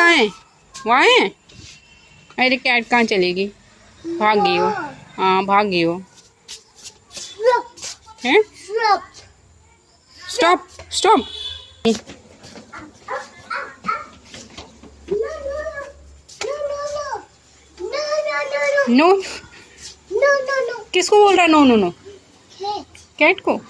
कहाँ है? वहाँ है? अरे कैट कहाँ चलेगी? भाग गई हो। हाँ भाग गई हो। हैं? Stop stop. नो। किसको बोल रहा है नो नो नो? कैट को।